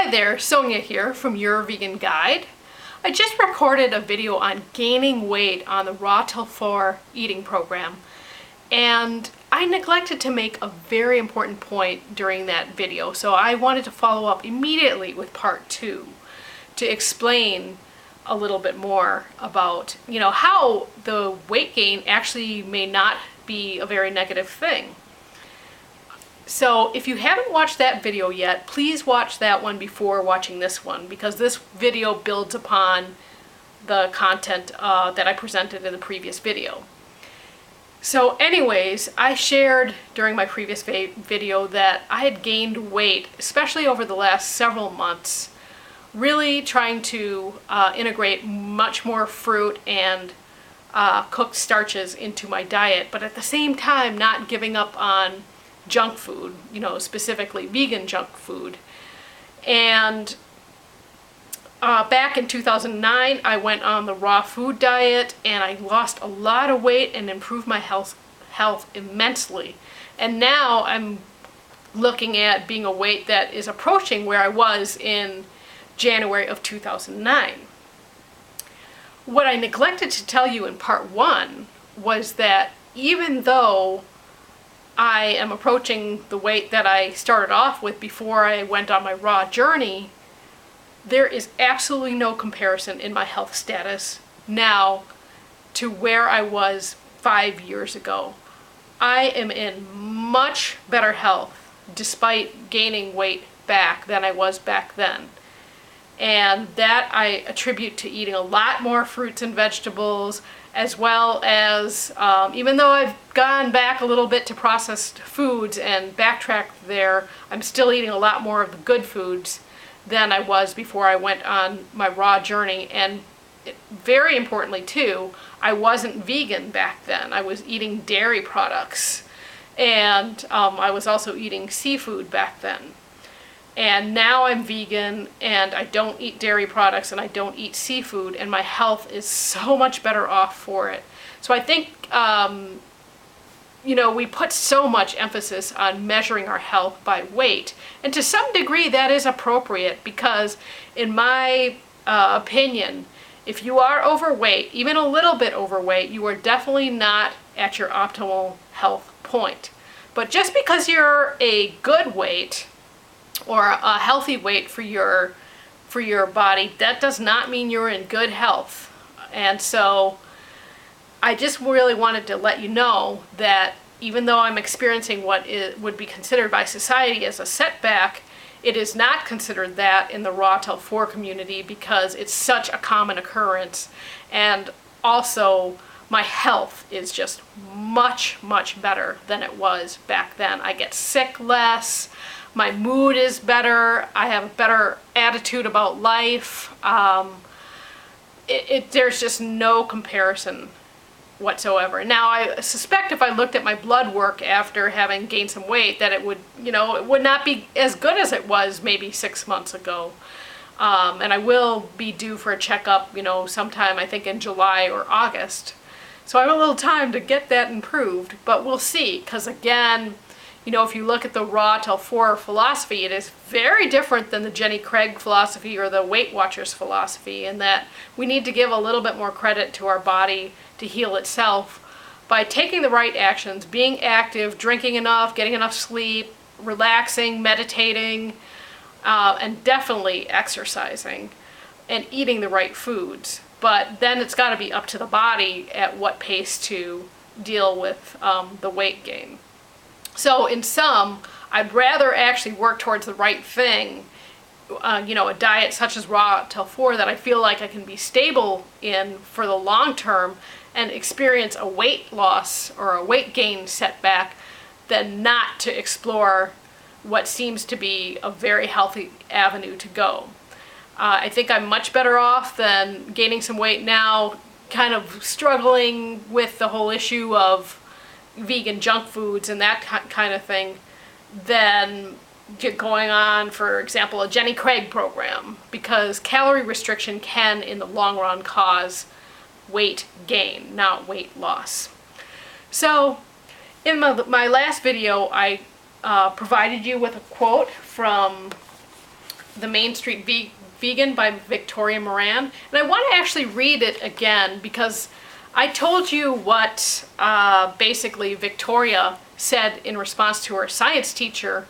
Hi there, Sonia here from Your Vegan Guide. I just recorded a video on gaining weight on the Raw Till 4 eating program, and I neglected to make a very important point during that video, so I wanted to follow up immediately with part 2 to explain a little bit more about, how the weight gain actually may not be a very negative thing. So if you haven't watched that video yet, please watch that one before watching this one, because this video builds upon the content that I presented in the previous video. So anyways, I shared during my previous video that I had gained weight, especially over the last several months, really trying to integrate much more fruit and cooked starches into my diet, but at the same time not giving up on junk food, specifically vegan junk food. And back in 2009, I went on the raw food diet, and I lost a lot of weight and improved my health immensely. And now I'm looking at being a weight that is approaching where I was in January of 2009. What I neglected to tell you in part 1 was that even though I am approaching the weight that I started off with before I went on my raw journey, there is absolutely no comparison in my health status now to where I was 5 years ago. I am in much better health despite gaining weight back than I was back then. And that I attribute to eating a lot more fruits and vegetables, as well as, even though I've gone back a little bit to processed foods and backtracked there, I'm still eating a lot more of the good foods than I was before I went on my raw journey. And very importantly too, I wasn't vegan back then. I was eating dairy products, and I was also eating seafood back then. And now I'm vegan, and I don't eat dairy products, and I don't eat seafood, and my health is so much better off for it. So I think, we put so much emphasis on measuring our health by weight, and to some degree that is appropriate, because in my opinion, if you are overweight, even a little bit overweight, you are definitely not at your optimal health point. But just because you're a good weight, or a healthy weight for your body, that does not mean you're in good health. And so I just really wanted to let you know that even though I'm experiencing what would be considered by society as a setback, it is not considered that in the Raw Till 4 community, because it's such a common occurrence. And also, my health is just much, much better than it was back then. I get sick less. My mood is better. I have a better attitude about life. There's just no comparison whatsoever. Now, I suspect if I looked at my blood work after having gained some weight, that it would not be as good as it was maybe 6 months ago. And I will be due for a checkup, sometime I think in July or August. So I have a little time to get that improved, but we'll see, because again, if you look at the Raw Till 4 philosophy, it is very different than the Jenny Craig philosophy or the Weight Watchers philosophy, in that we need to give a little bit more credit to our body to heal itself by taking the right actions, being active, drinking enough, getting enough sleep, relaxing, meditating, and definitely exercising and eating the right foods. But then it's got to be up to the body at what pace to deal with the weight gain. So in sum, I'd rather actually work towards the right thing, a diet such as Raw Till 4 that I feel like I can be stable in for the long term and experience a weight loss or a weight gain setback, than not to explore what seems to be a very healthy avenue to go. I think I'm much better off than gaining some weight now, kind of struggling with the whole issue of vegan junk foods and that kind of thing, than going on, for example, a Jenny Craig program, because calorie restriction can in the long run cause weight gain, not weight loss. So in my last video, I provided you with a quote from The Main Street Vegan by Victoria Moran. And I want to actually read it again because I told you what basically Victoria said in response to her science teacher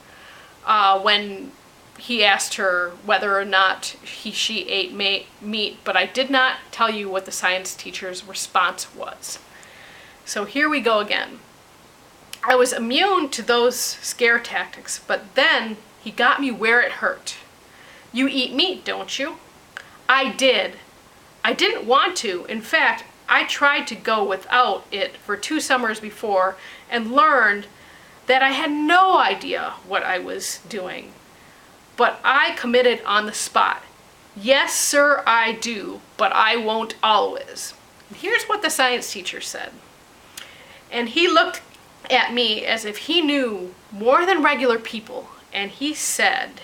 when he asked her whether or not she ate meat, but I did not tell you what the science teacher's response was. So here we go again. I was immune to those scare tactics, but then he got me where it hurt. You eat meat, don't you? I did. I didn't want to. In fact, I tried to go without it for 2 summers before and learned that I had no idea what I was doing. But I committed on the spot. Yes, sir, I do, but I won't always. Here's what the science teacher said. And he looked at me as if he knew more than regular people, and he said,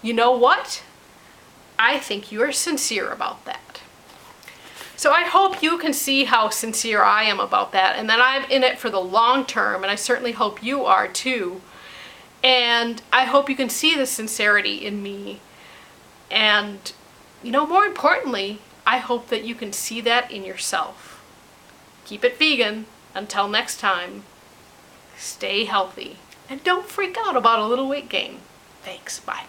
you know what? I think you're sincere about that. So I hope you can see how sincere I am about that, and that I'm in it for the long term, and I certainly hope you are too. And I hope you can see the sincerity in me. And, more importantly, I hope that you can see that in yourself. Keep it vegan. Until next time, stay healthy. And don't freak out about a little weight gain. Thanks. Bye.